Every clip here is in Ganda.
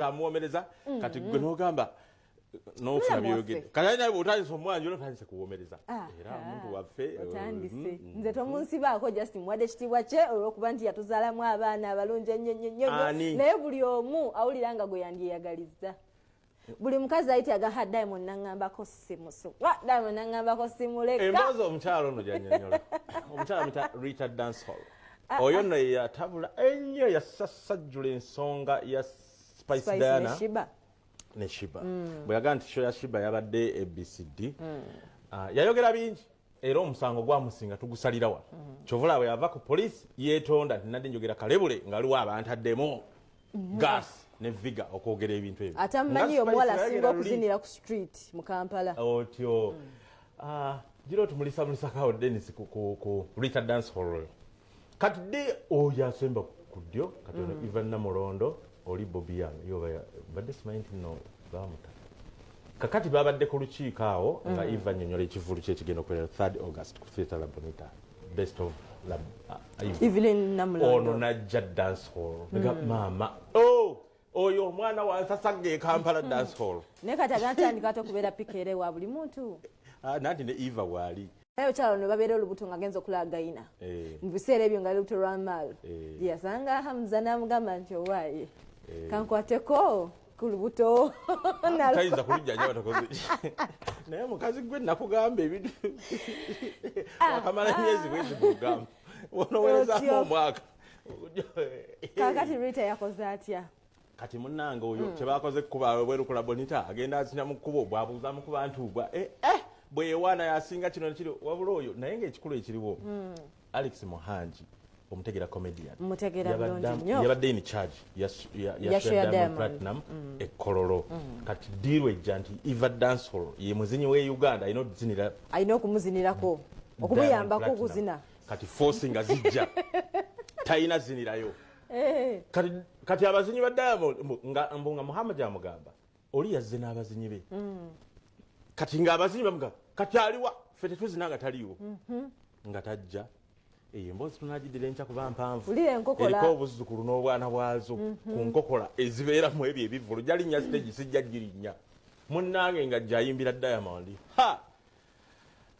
amuwomereza kati gwe n'ogamba n'ofuna byogedde kati naye bw'otandise omwanjula otandise kuwomereza era omuntu waffe otandise nze tomunsibaako just muwadde ekitiibwa kye olw'okuba nti yatuzaalamu abaana abalungi ennyo naye buli omu awulira nga gwe yandyeyagalizza buli mukazi ayityaga Diamond n'aŋŋambako simusu Diamond n'aŋŋambako simuleka emboozi omukyalo ono gy'annyonnyola omukyala muyita Rita Dancehall oyo nno yatabula ennyo yasasajjula ensonga ya Spice Diana ne Shiba bwe yagaa nti show ya Shiba yabadde ABCD yayogera bingi era omusango gwamusinga tugusalira wano kyovula bwe yava ku poliisi yeetonda tinadde njogera kalebule ngaliwo abantaddemu gas ne viga okwogera ebintu ebyo atamumanyi omuwala asinga okuzinira ku street mu Kampala otyo giro tumulisa kawo Dennis ku Rita Dancehall kati dde oyo asemba ku ddyo kati ono Evelyn Namulondo oli Bobian yoba badde simanyi nti nno bamuta kakati babadde ku lukiiko awo nga Eva nnyonnyola ekivulu kye kigenda okubeera 3 August ku Theatre La Bonita best of Evelyn Namulondo ono najja Dancehall nga maama oyo omwana wansasagga e Kampala Dancehall naye kati agatandika ate okubeera pikeere wa buli muntu nanti ne Eva waali naye okyalo ne babeera olubuto nga agenza okulagayina mu biseera ebyo nga lubuto lwa maalo yasanga Hamza n'amugamba nti owaaye kankwateko ku lubuto tayinza kulujjanja batakoze naye mukazi gwe nakugamba ebintu wakamala emyezi bwezi kugamba wonowerezamu omwaka kakati Rita yakoze atya kati munnange oyo kyebakoze kukuba bweru ku La Bonita agenda azina mu kkubo bwabuuzamu ku bantu bwa bwe yewaana yasinga kino nekiri wabula oyo naye ngaekikulu ekiriwo Alex Muhangi omutegera comedian yabadde in charge ya Diamond Platinum ekkololo kati diirwe ejja nti Eva Dancehall ye muzinyi we Uganda alina okumuzinirako okumuyambako okuzina kati force nga zijja talina zinirayo kati abazinyi ba Diamond nga Muhammad amugamba oli yazze n'abazinyi be kati nga abazinyi bamugamba kati aliwa ffe tetuzina nga taliwo nga tajja emboozi tunagiddira enkya kuba mpanvu eriko obuzzukulu n'obwana bwazo ku nkokola ezibeeramu ebyo ebivulu jalinnya stage sijja girinnya munnange nga jayimbira Diamond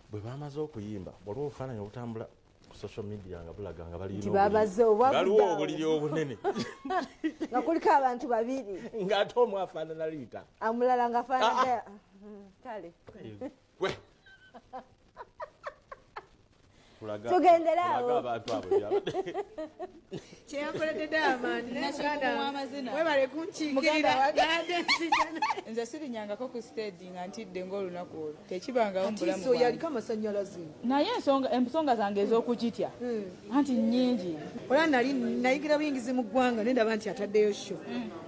bwe bamaze okuyimba waliwo obufaananyi obutambula ku social media nga bulaga nga baliwo obuliri obunene nga kuliko abantu babiri ng'ate omu afaanana Rita amulala nga afaanana kale tugenderaawo kyeyakoledde Diamond webale kunkiikirira nze sirinyangako ku stage nga ntidde ng'olunaku olwo tekibangawo mubulamu so yaliko amasanyalaze naye ensonga zange ez'okugitya anti nnyingi ola nali nayigira buyingizi mu ggwanga nendaba nti ataddeyo sho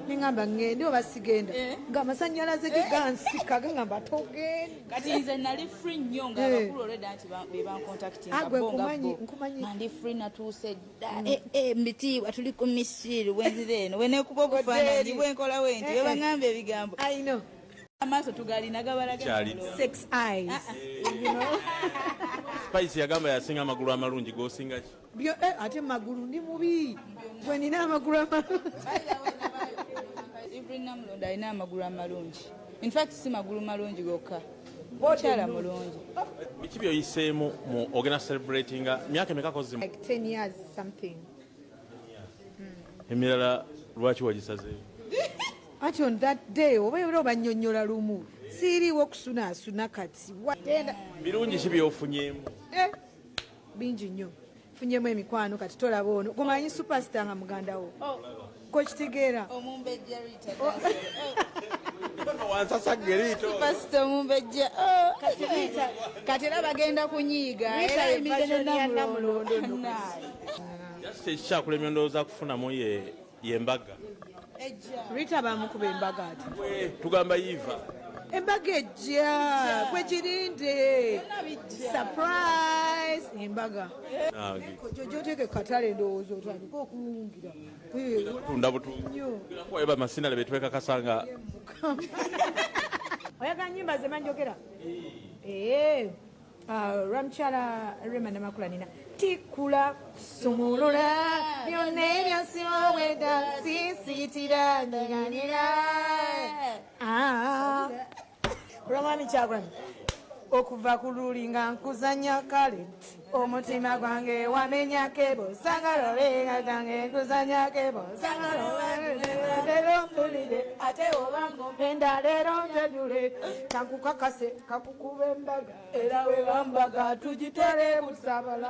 neŋŋamba ŋŋende oba sigenda ng'amasanyalaze ge gansika gaŋŋamba togenda kati nze nali free nnyo ng'abakulu olwedda nti be bankontaktinga ndi free natuuse dda mbitiibwa tuli ku misiri wenzire eno wenekuba obufaananyi bwenkola wenti webaŋŋamba ebigambo amaaso tugalina gabalaga sex eyes Spice yagamba yasinga amagulu amalungi gosinga ki ate magulu ndi mubi gwe nina amagulu amalungi Evelyn Namulondo alina amagulu amalungi in fact si magulu malungi gokka mukyala mulungi biki byoyiseemu mu ogenda celebratinga myaka emeka kozimu like 10 years something emirala lwaki wagisazeeyo ati on that day oba bannyonnyola lumu siiriwo okusunaasuna kati birungi ki byofunyeemu bingi nnyo funyeemu emikwano kati tolaba ono gumanyi superstar nga mugandawo kokitegeera omumbejja Rita wansasaggerito omumbejja kati era bagenda kunyiiga era emifashioni Namulondo ekikyakulema endowooza kufunamu yembaga Rita bamukuba embaga ati tugamba yiva embaga ejja kwekirinde surprise embaga jojoteeke katale ndowooza otandika okuwungira tunda butuba masinale betwekakasanga oyagala nnyimba ze manjogera lwamukyala Rema Namakulanina tikula sumulula byonna ebyasiwowedda sisitira ndiganyira olwamwami Kyagulanyi okuva ku luli nga nkuzanya kale omutima gwange wamenya kebo sagala olenga gange nkuzanya kebo sagala lero mpulire ate oba ngompenda lero njajule kankukakase kakukube embaga era webambaga tugitwale musabala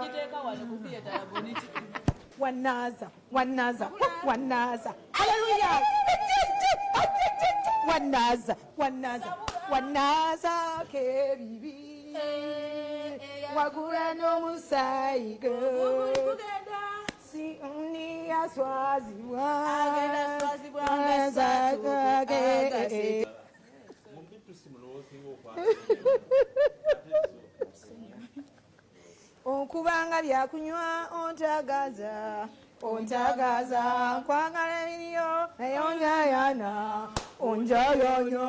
wanaza wanaza wanaza haleluya wanaza wanaza wanaza kebibi wagula n'omusaayigo si ni aswazibwa onkubanga byakunywa ontagaza ontagaza nkwagala ebiriyo naye onjayana onjayanya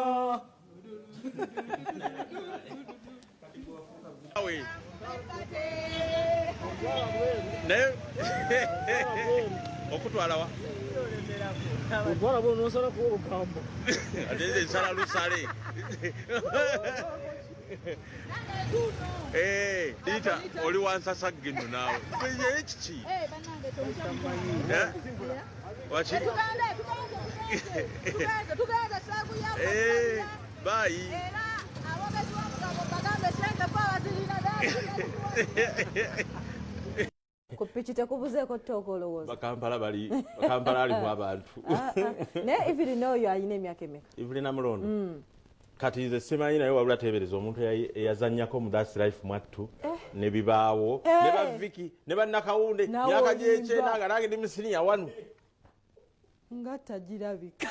okutwalawa ate nsala lusale dita oli wansasa gino naawe kiki waki bayi ku piki tekubuzeeko ttooka olowooza bakampala alimu abantu naye Evelyn oyo alina emyaka emeka Evelyn Namulondo kati nze simanyi naye wabula teebereza omuntu eyazannyako mu That's Life mwattu ne bibaawo ne baviki ne bannakawunde myaka gyekyenda nga nange ndi musiniya wanu nga tagirabika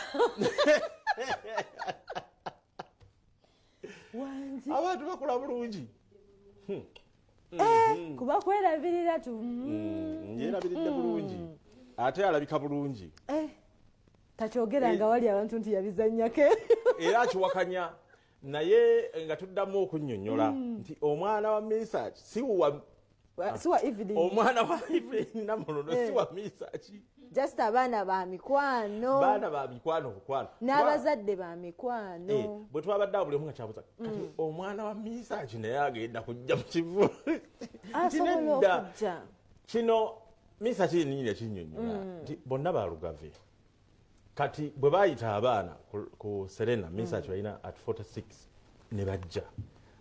wangi abantu bakola bulungi kuba kwerabirira yerabiride bulungi ate alabika bulungi takyogera nga wali abantu nti yabizannyako era akiwakanya naye nga tuddamu okunnyonnyola nti omwana wa Misach siwa Evelyn omwana wa Evelyn Namulondo siwa Misach just abaana ba mikwano baana ba mikwano bukwano n'abazadde ba mikwano bwe twabadde awo buli omu nga kyabuuza kati omwana wa Misach naye agenda kujja mu kivu asobola okujja kino Misach yennyini yakinnyonnyola nti bonna balugave kati bwe bayita abaana ku Serena Misach balina at 46 ne bajja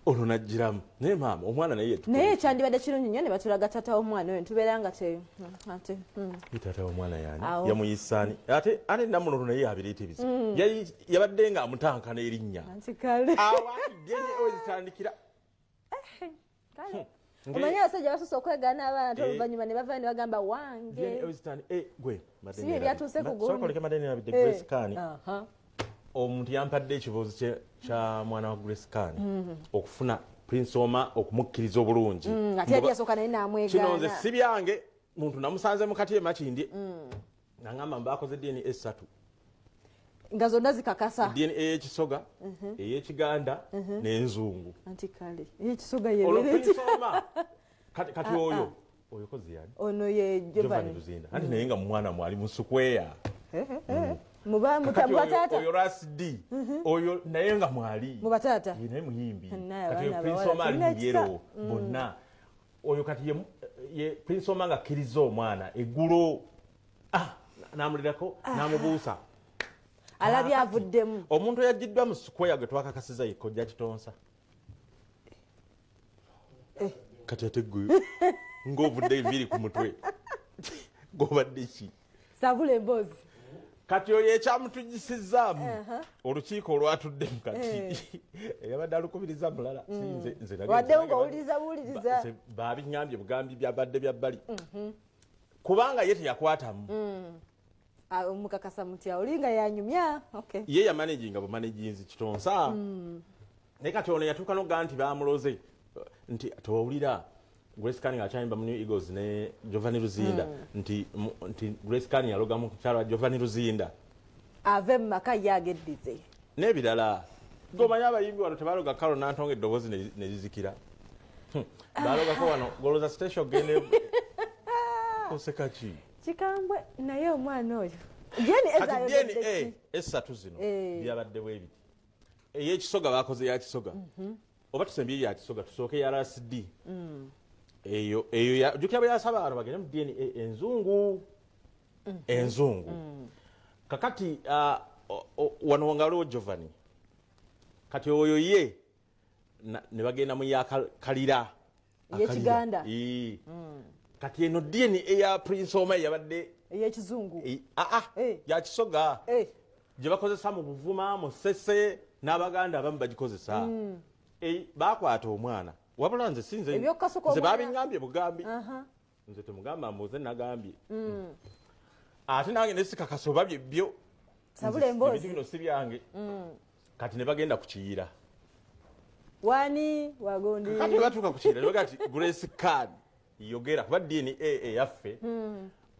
olwo najjiramu naye maama omwana naye naye ekyandibadde kirungi nnyo ne batulaga taata w'omwana oyo ntubeera nga ate taata w'omwana yaani yamuyisaani ate Namulondo naye yabiriita ebizibu yabadde nga amutanka n'erinnya awagene ozitandikira omanyi abasajja basusa okwegaana abaana ate oluvannyuma ne bavaayo ne bagamba wange gwe si ebyatuuse ku sokoleke madeni yabidde Grace Kani omuntu yampadde ekibuuzo kya mwana wa Grace Kani okufuna Prince Oma okumukkiriza obulungi ate yali yasooka naye n'amwegaana kino nze si byange muntu namusanze mu kati emakindi nangamba mbaakoze DNA 3 nga zonna zikakasa DNA ey'ekisoga ey'ekiganda n'enzungu anti kale ey'ekisoga yebereoma kati oyo kozi yani ono ye Giovanni Luzinda anti naye nga mwana mwali mu sukweya muba mutabwatata oyo Rasdi oyo naye nga mwali mu batata naye muyimbi kati oyo Prince Oma ali muyero bonna oyo kati ye Prince Oma nga akkiriza omwana eggulo namulirako namubuusa alabye avuddemu omuntu yajjiddwa mu sukweya gwe twakakasiza ye kojja kitonsa kati ate gwe ng'ovudde enviiri ku mutwe g'obadde ki sabula emboozi kati oyo ekyamutujisizaamu olukiiko olwatudde mu kati eyabadde alukubiriza mulala waddewo ng'owuliriza buwuliriza baabiŋŋambye bugambi byabadde bya bbali kubanga ye teyakwatamu omukakasa mutya olinga yanyumya ye yamanaginga bumanaginzi kitonsa naye kati ono yatuuka noga nti bamuloze nti towawulira Grace Kani akyayimba mu New Eagles ne Giovanni Luzinda nti Grace Kani yaloga mu kyalo Giovanni Luzinda ave mu maka yageddize n'ebirala gomanya abayimbi wano tebaloga kalo nantonga eddoboozi ne zizikira balogako wano goloza station gende Osekaki. Kikambwe naye omwana oyo. Kati DNA esatu zino byabadde bwebiti. Eyekisoga bakoze ya kisoga. Oba tusembye ya kisoga tusooke ya RCD. Eyo jukya byasaba abantu bagenda mu DNA enzungu. Kakati wano ngalo Giovanni. Kati oyo ye ne bagenda mu yakalira Yekiganda. Kati eno DNA eya Prince Omai yabadde ey'ekizungu. Ya kisoga. Gye bakozesa mu Buvuma, mu Ssese n'Abaganda abamu bagikozesa. Bakwata omwana. Wabula nze sinze. Nze babingambye bugambi. Nze temugamba mbuze nagambye. Ate nange nesikakasa oba byo. Sabula emboozi. Ebintu bino si byange. Kati ne bagenda kukiyira. Wani wagondi. Kati batuuka kukiyira ne bagati Grace Card yogera kuba DNA yaffe.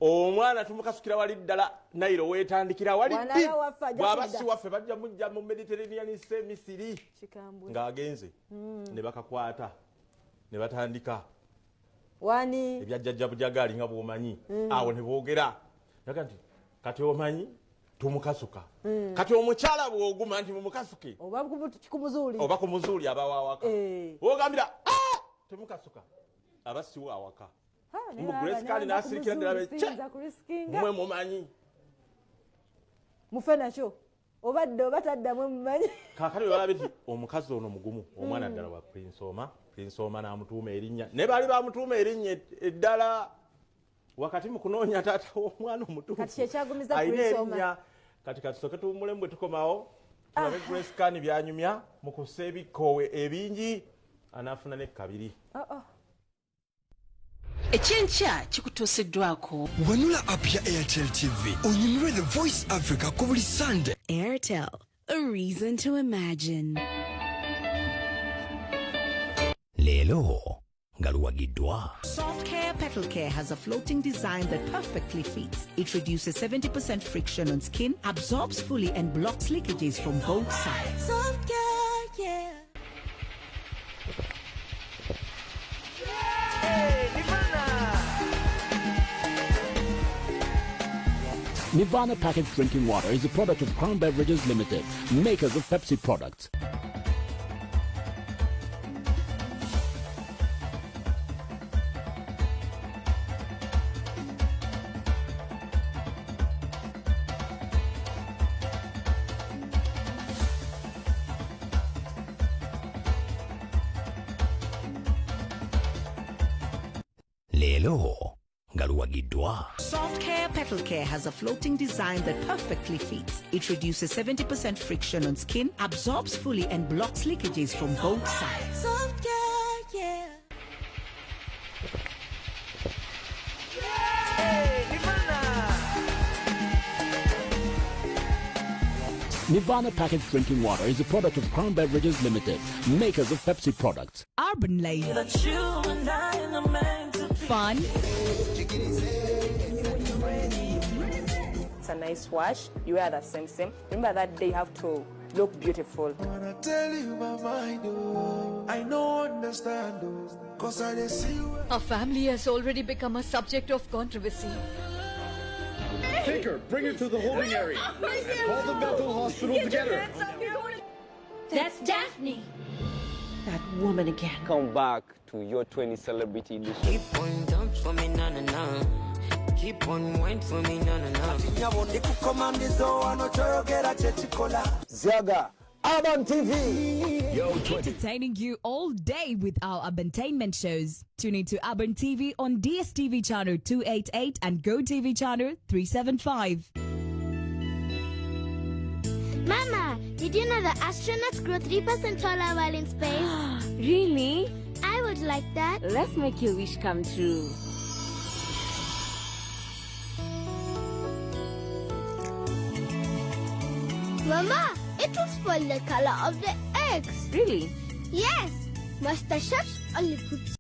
Omwana tumukasukira wali ddala Nairo weetandikira wali ddi. Bw'abasi waffe bajja mujja mu Mediterranean Sea Misiri. Ng'agenze. Ne bakakwata. Ne batandika. Wani. Ebyajjajja bujagali nga bw'omanyi. Awo ne boogera. Naga nti kati omanyi tumukasuka. Kati omukyala bw'oguma nti mumukasuke. Oba kumuzuuli. Oba kumuzuuli abawawaka. Wogambira temukasuka. Abasiwa awaka. Mu Grace Card n'asirikira ddala be mwe mumanyi. Mufe nakyo. Obadde oba taddamu mumanyi. Kaakati bwe balabye nti omukazi ono mugumu omwana ddala wa Prince Oma. Prince Oma n'amutuuma erinnya. Ne baali bamutuuma erinnya eddala wakati mu kunoonya taata w'omwana omutuufu. Kati kyekyagumiza Prince Oma. Kati katusooke tuwummulemu bwe tukomawo. Tulabe Grace Card byanyumya mu kussa ebikoowe ebingi anaafuna ne kabiri. Ekyenkya kikutuusiddwako wanula app ya Airtel TV onyumirwe The Voice Africa ku buli Sunday. Airtel, a reason to imagine. Leelo nga luwagiddwa. Soft Care Petal Care has a floating design that perfectly fits. It reduces 70% friction on skin, absorbs fully and blocks leakages from both sides. Soft Care, yeah. Nirvana packaged drinking water is a product of Crown Beverages Limited, makers of Pepsi products. Leelo nga luwagiddwa. Soft Care Petal Care has a floating design that perfectly fits. It reduces 70% friction on skin, absorbs fully and blocks leakages from both sides. Soft Care, yeah. Nirvana packaged drinking water is a product of Crown Beverages Limited, makers of Pepsi products. Urban Lane. Fun. It's a nice wash. You wear the same. Remember that day you have to look beautiful. I wanna tell you my mind, oh. I don't understand, oh. 'Cause I didn't see you. Our family has already become a subject of controversy. Take her, bring her to the holding area, and call the mental hospital to get her. That's Daphne. That woman again. Come back to your 20 celebrity edition. Keep on dance for me, na na na. Keep on wine for me, na na na. Ziaga, Urban TV. Entertaining you all day with our Urbantainment shows. Tune into Urban TV on DSTV channel 288 and GoTV channel 375. Mama, did you know the astronauts grow 3% taller while in space? Really? I would like that. Let's make your wish come true. Mama, it will spoil the color of the eggs. Really? Yes. Master Chef only puts